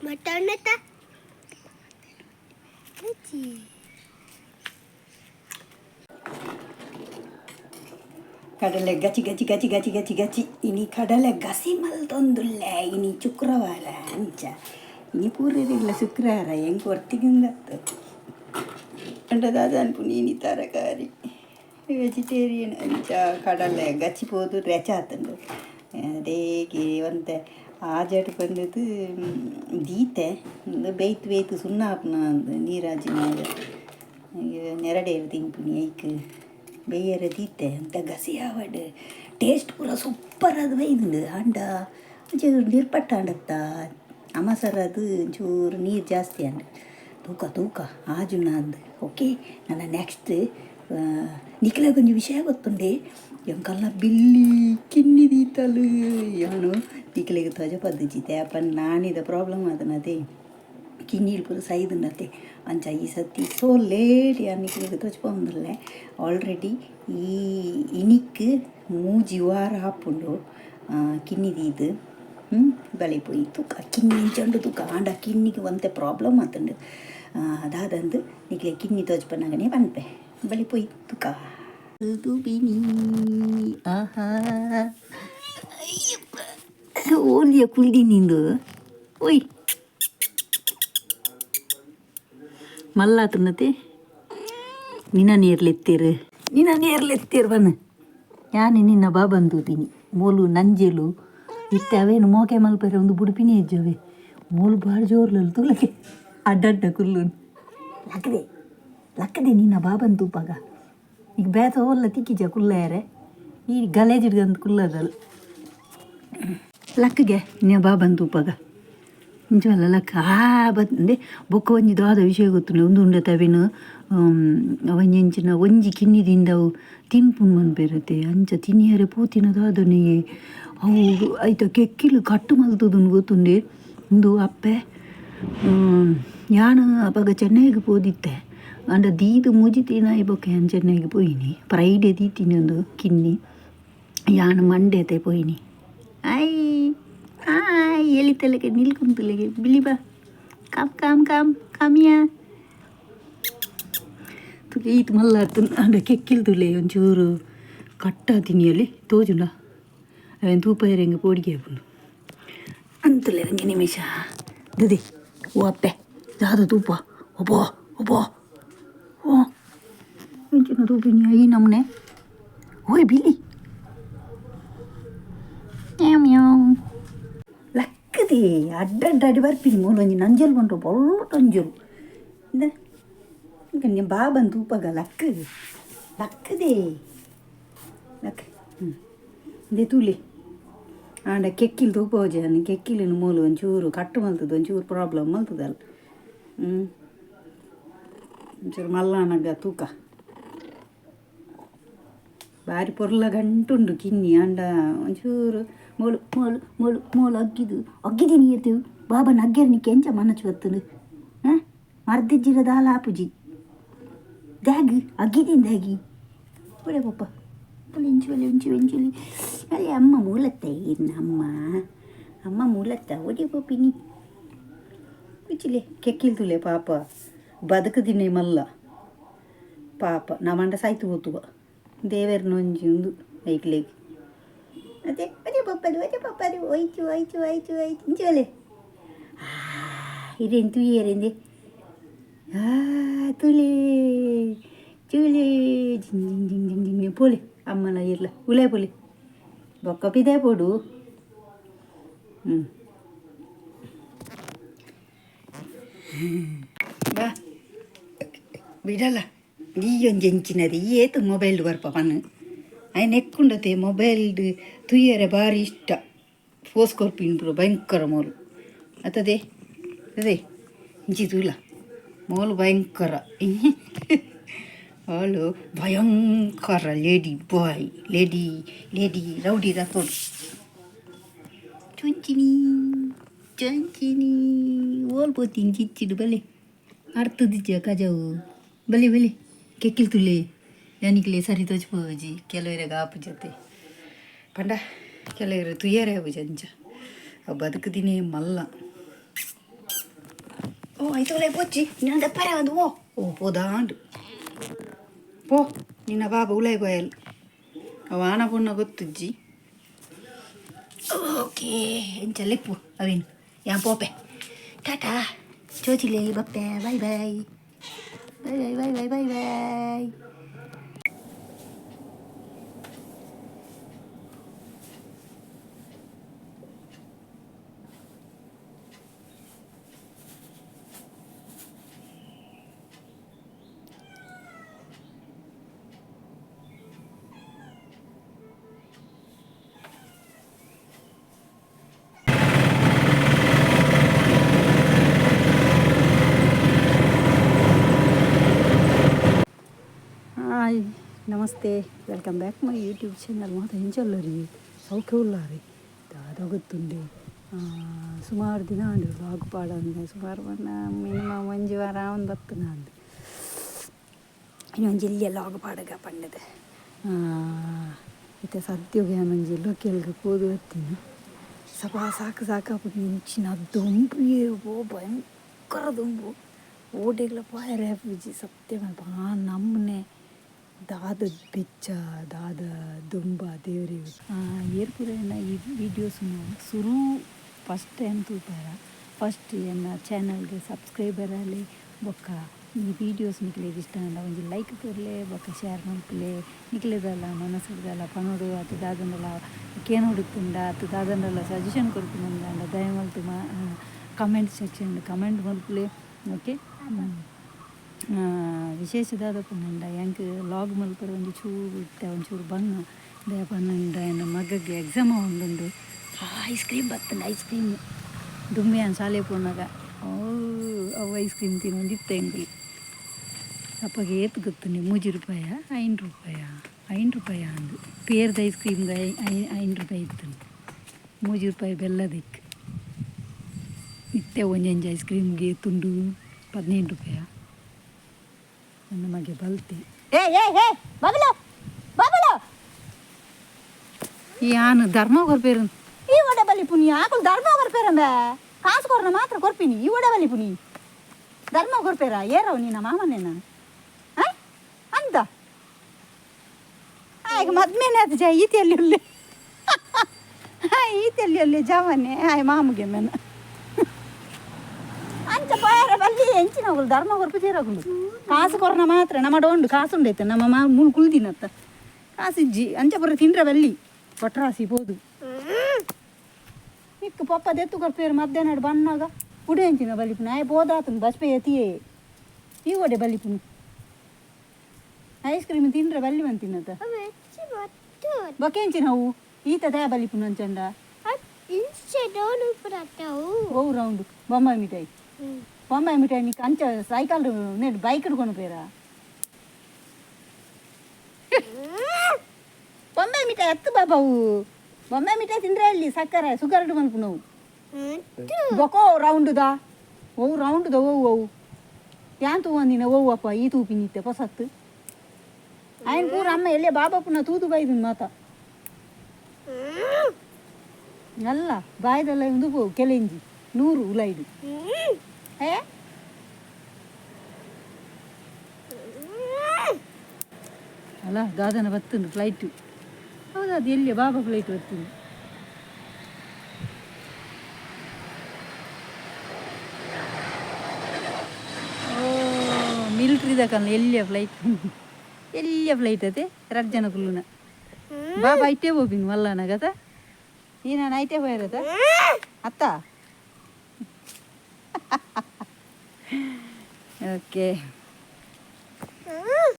Maternita. ಕಡಲೆ ಗಚಿ ಗಚಿ ಗಚಿ ಗಚಿ ಗಚಿ ಗಚಿ ಇನಿ ಕಡಲೆ ಗಸಿ ಮಲ್ತೊಂದುಲ್ಲ ಇನಿ ಶುಕ್ರವಾರ ಅಂಚ ಇನಿ ಪೂರರಿಲ್ಲ ಶುಕ್ರವಾರ ಹೆಂಗೆ ಹೊರ್ತಿಗಿಂದತ್ತು ಅಂಡದಾದ ಅನ್ಪುನಿ ಇನಿ ತರಕಾರಿ ವೆಜಿಟೇರಿಯನ್ ಅಂಚ ಕಡಲೆ ಗಚ್ಚಿ ಪೋದು ರೆಚ ಆತಂಡು ಅದೇಗೆ ಒಂತೆ ಆಜಾಟ್ ಬಂದದ್ದು ದೀತೆ ಬೇಯ್ತು ಬೇಯ್ತು ಸುಣ್ಣ ಹಾಪ್ನ ನೀರಾಜಿನ ನೆರಡೇರು ತಿಂಪುನಿ ಐಕ್ ಬೇಯರ ದೀತೆ ಅಂತ ಗಸಿ ಆವಡ್ ಟೇಸ್ಟ್ ಪೂರ ಸೂಪರ್ ಅದು ಬೈದು ಅಂಡ ಒಂಚೂರು ನಿರ್ಪಟ್ಟ ಅಂಡತ್ತ ಅಮಸರದು ಒಂಚೂರು ನೀರು ಜಾಸ್ತಿ ಅಂಡ ತೂಕ ತೂಕ ಆಜುನ ಅಂದು ಓಕೆ ನನ್ನ ನೆಕ್ಸ್ಟ್ ನಿಖಿಲ ಕೊಂಚ ವಿಷಯ ಗೊತ್ತುಂಡೆ ಎಂಕಲ್ಲ ಬಿಲ್ಲಿ ಕಿನ್ನಿ ದೀತಲು ಯಾನು ನಿಖಿಲಿಗೆ ಧ್ವಜ ಪದ್ಧತಿ ಅಪ್ಪ ನಾನಿದ ಪ್ರಾಬ್ಲಮ್ ಅದನ್ನದೇ ಕಿನ್ನೀರು ಪೂರ ಸೈದನ್ನತ್ತೆ ಅಂಚ ಈ ಸತಿ ಸೋ ಲೇಟ್ ಯಾನಿಕ್ಲಿಗೆ ತೋಚ್ಕೊಂದಲ್ಲೇ ಆಲ್ರೆಡಿ ಈ ಇನಿಕ್ ಮೂಜಿ ವಾರ ಹಾಪುಂಡು ಕಿನ್ನಿದೀದು ಬಳಿ ಪೋಯಿ ತೂಕ ಕಿನ್ನಿ ಇಂಚಂಡು ತೂಕ ಆಂಡ ಕಿನ್ನಿಗೆ ಒಂತೆ ಪ್ರಾಬ್ಲಮ್ ಆತಂಡು ಅದಾದಂದು ನಿಕ್ಲೆ ಕಿನ್ನಿ ತೋಚ್ಪನ್ನಾಗನೇ ಪನ್ಪೆ ಬಳಿ ಪೋಯಿ ತೂಕ ಬಿನಿ ಆಹಾ ಓಲಿಯ ಕುಲ್ದಿ ನಿಂದು ಓಯ್ ಮಲ್ಲಾತನತೆ ನಿನ್ನ ನೇರ್ಲೆತ್ತೀರು ಬನ್ನ ಯಾನೆ ನಿನ್ನ ಬಾ ಬಂದೂತೀನಿ ಮೋಲು ನಂಜೆಲು ಇತ್ತೆ ಅವೇನು ಮೋಕೆ ಮಲ್ಪರೆ ಒಂದು ಬುಡುಪಿನಿ ಹೆಜ್ಜವೆ ಮೋಲು ಭಾಳ ಜೋರ್ಲಲ್ಲಿ ತುಲಕೆ ಅಡ್ಡಡ್ಡ ಕುಲ್ಲು ಲಕ್ಕದೆ ನಿನ್ನ ಬಾ ಬಂತೂಪಾಗ ಈಗ ಬೇತ ಹೋಲ್ಲ ತಿಕ್ಕಿಜ ಕುಲ್ಲಾರೆ ಈ ಗಲೇಜಿಡ್ಗಂತ ಕುಲ್ಲದಲ್ಲ ಲಕ್ಕಗೆ ನಿನ್ನ ಬಾ ಬಂತೂಪಾಗ ಇಂಚಲ್ಲ ಲಕ್ಕ ಬಂದೆ ಬೊಕ್ಕ ಒಂಜಿ ದಾದ ವಿಷಯ ಗೊತ್ತು ಒಂದು ಉಂಡ ತವೇನು ಅವಂಚಿನ ಒಂಜಿ ಕಿನ್ನಿದಿಂದ ಅವು ತಿನ್ಪುನ್ ಮನ್ಪೇರತ್ತೆ ಅಂಚ ತಿನ್ನಿಯರೆ ಪೂತಿನ ದಾದನಿಗೆ ಅವು ಆಯ್ತ ಕೆಕ್ಕಿಲು ಕಟ್ಟು ಮಲ್ತದನ್ನು ಗೊತ್ತುಂಡೆ ಒಂದು ಅಪ್ಪೆ ಯಾನು ಅವಾಗ ಚೆನ್ನೈಗೆ ಪೋದಿತ್ತೆ ಅಂಡ ದೀದು ಮುಜಿತಿನ ಇಬ್ಬಕ್ಕೆ ನಾನು ಚೆನ್ನೈಗೆ ಪೋಯಿನಿ ಫ್ರೈಡೇ ದೀತೀನಿ ಒಂದು ಕಿನ್ನಿ ಯಾನು ಮಂಡೇತೆ ಪೋಯಿನಿ ಎಳಿತಲೆಗೆ ನಿಲ್ಕೊಂತಲೆಗೆ ಬಿಳಿ ಬಾ ಕಾಮಿಯಾ ತುಲೆ ಇದು ಮಲ್ಲಾತು ಅಂಡ ಕೆಕ್ಕಿಲ್ ತುಲೆ ಒಂಚೂರು ಕಟ್ಟ ತಿನಿಯಲ್ಲಿ ತೋಜುಂಡ ಅವೇನು ತೂಪ ಹೆಂಗೆ ಪೋಡಿಗೆ ಹಾಕೊಂಡು ಅಂತಲೇ ಹಂಗೆ ನಿಮಿಷ ದದಿ ಓ ಅಪ್ಪೆ ಯಾವುದು ತೂಪ ಒಬ್ಬೋ ಒಬ್ಬೋ ಓ ಇಂಚಿನ ತೂಪಿನಿ ಈ ನಮ್ಮನೆ ಓಯ್ ಬಿಲ್ಲಿ ಲಕ್ಕದೆ ಅಡ್ಡಡ್ಡಾಡಿ ಬರ್ತೀನಿ ಮೂಲೊಂಜಿ ನಂಜಲ್ ಬಂತು ಬೊಳ್ಳೊಂಜಲು ಇಂದ ಈಗ ನಿಮ್ಮ ಬಾ ಬಂದು ಉಪಗ ಲಕ್ಕದೆ ಲಕ್ಕ ಇದೇ ತೂಲಿ ಆಂಡ ಕೆಕ್ಕಿಲ್ ತೂಪ ಹೋಜಾನು ಕೆಕ್ಕಿಲಿನ ಮೂಲು ಒಂಚೂರು ಕಟ್ಟು ಮಲ್ತದ ಒಂಚೂರು ಪ್ರಾಬ್ಲಮ್ ಮಲ್ತದಲ್ಲ ಒಂಚೂರು ಮಲ್ಲಾನಗ ತೂಕ ಬಾರಿ ಪೊರ್ಲ ಗಂಟುಂಡು ಕಿನ್ನಿ ಅಂಡ ಒಂಚೂರು ಮೋಳು ಮೋಳು ಮೋಳು ಮೋಳು ಅಗ್ಗಿದೀನಿ ಇರ್ತೀವಿ ಬಾಬನ ಅಗ್ಗೇರು ನೀ ಕೆಂಚ ಮನಚು ಬತ್ತನು ಹಾಂ ಮರ್ದಿಜ್ಜಿರ ದಾಲ ಆಪುಜಿ ದ್ಯಾಗ್ ಅಗ್ಗಿದೀನಿ ದ್ಯಾಗಿ ಒಳ್ಳೆ ಪಪ್ಪ ಒಂಚುಲಿ ಅಲ್ಲಿ ಅಮ್ಮ ಮೂಲತ್ತ ಅಮ್ಮ ಮೂಲತ್ತ ಒಡಿ ಪಪ್ಪಿನಿ ಕುಚಿಲೆ ಕೆಕ್ಕಿಲ್ ತುಲೆ ಪಾಪ ಬದುಕದಿನೇ ಮಲ್ಲ ಪಾಪ ನಮ್ಮಂಡ ಸಾಯ್ತು ಹೋತುವ ದೇವರನೊಂಜಿ ಒಂದು ಐಕ್ಲೇಗೆ ಅದೇ ಪಪ್ಪದು ಹೋಯ್ತು ಇಂಚೋಲೆ ಇದೇನು ತುಯ್ಯರೇಂದೆ ತುಲೆ ಚೂಲೆ ಜಿಂಗ್ ಪೋಲೆ ಅಮ್ಮನ ಇರ್ಲ ಉಳೆ ಪೋಲೆ ಬೊಕ್ಕ ಪಿದೆ ಪೋಡು ಬಾ ಬಿಡಲ್ಲ ಈ ಒಂದು ಎಂಚಿನದು ಏತು ಮೊಬೈಲ್ದು ಬರ್ಪ ಪನ್ನು ಆಯ್ನ ಎಕ್ಕೊಂಡತೆ ಮೊಬೈಲ್ದು ತುಯ್ಯರೆ ಭಾರಿ ಇಷ್ಟ ಫೋಸ್ ಕೊರ್ಪಿನ್ಪುರು ಭಯಂಕರ ಮೋರು ಅತದೆ ಅದೇ ಇಂಚಿದು ಇಲ್ಲ ಮೋಲು ಭಯಂಕರ ಅವಳು ಭಯಂಕರ ಲೇಡಿ ಬಾಯ್ ಲೇಡಿ ರೌಡಿ ರಾಥೋಡ್ ಚುಂಚಿನಿ ಓಲ್ಬೋತೀನಿ ಚಿಚ್ಚಿಡು ಬಲೆ ಅರ್ಥದಿಜ್ಜ ಕಜಾವು ಬಲೆ ಕೆಕ್ಕಿಲ್ ತುಲೆ ಯಾನಿಕ್ಲೆ ಸರಿ ತೋಚ್ಪೋಜಿ ಕೆಲವರಿಗೆ ಆಪು ಜೊತೆ ಪಂಡ ಕೆಲವರು ತುಯ್ಯಾರೆ ಆಪು ಜಂಚ ಅವು ಬದುಕದಿನೇ ಮಲ್ಲ ಓ ಆಯ್ತೋಲೆ ಪೋಚ್ಚಿ ನಿನ್ನ ದಪ್ಪರೆ ಒಂದು ಓ ಪೋದಾಂಡು ಪೋ ನಿನ್ನ ಬಾಬಾ ಉಲಾಯ್ ಗೋಯಲ್ ಅವ ಆನ ಪುಣ್ಣ ಗೊತ್ತುಜ್ಜಿ ಓಕೆ ಎಂಚಲ್ಲೆಪ್ಪು ಅವೇನು ಯಾ ಪೋಪೆ ಟಾಟಾ ಚೋಚಿಲೆ ಬಪ್ಪೆ ಬೈ ಬೈ ಹಾಯ್ ನಮಸ್ತೆ welcome back my YouTube channel ಮಾತ್ರ ಹೆಂಚಲ್ಲರಿ ಸೌಖ್ಯ ಉಲ್ಲಾರಿ ಗೊತ್ತುಂಡೆ ಸುಮಾರು ದಿನ ಅಂದು ವ್ಲಾಗ್ ಪಾಡಂದೆ ಸುಮಾರು ಮಿನಿಮಮ್ 1 ವಾರ ಒಂದು ಬತ್ತನ ಅಂದು ಇನ್ನೊಂದು ಜಿಲ್ಲೆ ವ್ಲಾಗ್ ಪಾಡಗ ಪಂಡದೆ ಮತ್ತು ಸದ್ಯೋಗ ಮಂಜಿ ಲೋಕಲ್ಗೆ ಕೂದು ಬರ್ತೀನಿ ಸಪಾ ಸಾಕಾಗ್ಬಿಟ್ಟು ಇಂಚಿನ ದುಂಬು ಓ ಭಯಂಕರ ದುಂಬು ಓಡೆಗ್ಲ ಪಾಯ ರ್ಯಾಪುಜಿ ಸತ್ಯ ನಮ್ಮನೆ ದಾದ ಬೆಚ್ಚ ದಾದ ದುಂಬ ದೇವರಿ ಏರ್ಪುರೇನ ಈ ವೀಡಿಯೋಸ್ನು ಶುರು ಫಸ್ಟ್ ಟೈಮ್ ತೂಪಾರ ಫಸ್ಟ್ ಎನ್ನ ಚಾನಲ್ಗೆ ಸಬ್ಸ್ಕ್ರೈಬರ್ ಅಲ್ಲಿ ಬೊಕ್ಕ ಈ ವೀಡಿಯೋಸ್ ನಿಕ್ಲೆಗೆ ಇಷ್ಟ ಅಂದ ಒಂದು ಲೈಕ್ ಕೊರಲೆ ಬೊಕ್ಕ ಶೇರ್ ಮಾಡ್ಕಲೆ ನಿಕ್ಲೆದಲ್ಲ ಮನಸ್ಸಿಡ್ದಲ್ಲ ಪನೋಡು ಅದು ದಾದನೆಲ್ಲ ಕೇನು ಹುಡುಕ್ತಿಂದ ಅದು ದಾದನೆಲ್ಲ ಸಜೆಷನ್ ಕೊಡ್ತೀನಿ ಅಂದ ದಯಮಲ್ತು ಕಮೆಂಟ್ ಸೆಕ್ಷನ್ ಕಮೆಂಟ್ ಮಲ್ಪಲೆ ಓಕೆ ವಿಶೇಷದಾದ ಪನ್ನಂಡ ಹೆಂಗೆ ಲಾಗ್ ಮಲ್ಪರ ಒಂದು ಚೂರು ಇತ್ತೆ ಒಂಚೂರು ಬಣ್ಣ ದಯ ಪನ್ನಂಡ ನನ್ನ ಮಗಗೆ ಎಕ್ಸಾಮ್ ಒಂದೊಂದು ಐಸ್ ಕ್ರೀಮ್ ಬರ್ತಂಡೆ ಐಸ್ ಕ್ರೀಮ್ ದುಮ್ಮೆ ಶಾಲೆ ಪೋನಾಗ ಅವು ಐಸ್ ಕ್ರೀಮ್ ತಿನ್ನೊಂದಿತ್ತೆ ಹೆಂಗೆ ಅಪ್ಪಗೆ ಏತ್ ಗೊತ್ತು ₹3 ₹5 ಅಂದು ಪೇರ್ದ ಐಸ್ ಕ್ರೀಮ್ಗೆ ₹5 ಇತ್ತು ₹3 ಬೆಲ್ಲದಕ್ಕೆ ಇತ್ತೆ ಒಂಜಂಜು ಐಸ್ ಕ್ರೀಮ್ಗೆ ತುಂಡು ₹15 ನನ್ನ ಮಗೆ ಬಲ್ತಿ ಯಾನು ಧರ್ಮ ಕೊರ್ಪೇರು ಈ ಒಡೆ ಬಲಿ ಪುನಿ ಆಕಳು ಧರ್ಮ ಕೊರ್ಪೇರಂಬ ಕಾಸು ಕೊರ್ನ ಮಾತ್ರ ಕೊರ್ಪಿನಿ ಈ ಒಡೆ ಬಲಿ ಪುನಿ ಧರ್ಮ ಕೊರ್ಪೇರ ಏರವ ನೀನ ಮಾಮನೆ ನಾನು ಅಂತ ಈಗ ಮದ್ಮೇಲೆ ಅದು ಈತಿಯಲ್ಲಿ ಉಳ್ಳೆ ಈತಿಯಲ್ಲಿ ಒಳ್ಳೆ ಜಾವನೆ ಮಾಮಗೆ ಮೇನ ಅಂಚ ಪಾಯರ ಬಲ್ಲಿ ಹೆಂಚಿನ ಹೋಗಲು ಧರ್ಮ ಕೊರ್ಪಿತೀರಾಗಲು ಕಾಸು ಕೊರನ ಮಾತ್ರ ನಮ್ಮ ಡೊಂಡು ಕಾಸು ಉಂಡೈತೆ ನಮ್ಮ ಮುಳು ಕುಳ್ದಿನತ್ತ ಕಾಸಿಜ್ಜಿ ಅಂಚ ಬರ ತಿಂಡ್ರೆ ಬಲ್ಲಿ ಕೊಟ್ರಾಸಿ ಬೋದು ಇಕ್ಕ ಪಪ್ಪ ದೆತ್ತು ಕೊರ್ಪೇರು ಮಧ್ಯಾಹ್ನ ಬಣ್ಣಾಗ ಉಡೆ ಹೆಂಚಿನ ಬಲಿಪುನ ಆಯ್ ಬೋದಾತನು ಬಸ್ಪೆ ಎತಿಯೇ ಈ ಒಡೆ ಬಲಿಪುನು ಐಸ್ ಕ್ರೀಮ್ ತಿಂಡ್ರೆ ಬಲ್ಲಿ ಬಂತಿನತ್ತ ಬೊಕ್ಕೆ ಹೆಂಚಿನ ಅವು ಈತ ದಯ ಬಲಿಪುನು ಅಂಚಂಡ ಓ ರೌಂಡು ಬೊಂಬಾಯಿ ಮಿಠಾಯಿ ನೀ ಅಂಚ ಸೈಕಲ್ ನೆಡ್ ಬೈಕ್ ಹಿಡ್ಕೊಂಡು ಪೇರ ಬೊಂಬಾಯಿ ಮಿಠಾಯಿ ಎತ್ತು ಬಾಬಾವು ಬೊಂಬಾಯಿ ಮಿಠಾಯಿ ತಿಂದ್ರೆ ಅಲ್ಲಿ ಸಕ್ಕರೆ ಸುಗರ್ ಮಲ್ಪು ನಾವು ಬೊಕೋ ರೌಂಡುದಾ ಓವು ಯಾನ್ ತೂವಂದಿನ ಓವು ಅಪ್ಪ ಈ ತೂಪಿನಿತ್ತೆ ಹೊಸತ್ತು ಆಯ್ನ ಪೂರ ಅಮ್ಮ ಎಲ್ಲೇ ಬಾಬಪ್ಪನ ತೂತು ಬೈದು ಮಾತ ಅಲ್ಲ ಬಾಯ್ದೆಲ್ಲ ಒಂದು ಕೆಲಂಜಿ 100 ಉಲೈದು ಅಲ್ಲ ದಾದನ ಬರ್ತುಂಡು ಫ್ಲೈಟು ಹೌದು ಅದು ಎಲ್ಲಿ ಬಾಬಾ ಫ್ಲೈಟ್ ಬರ್ತೀನಿ ಓ ಮಿಲ್ಟ್ರಿದಕಲ್ಲ ಎಲ್ಲಿಯ ಫ್ಲೈಟ್ ಅದೇ 2 ಜನ ಕುಲ್ಲುನ ಬಾಬಾ ಐಟೇ ಹೋಗಿನ ಮಲ್ಲನ ಗತ ಈ ನಾನು ಐಟೇ ಹೋಗಿರತ್ತ ಅತ್ತ ಓಕೆ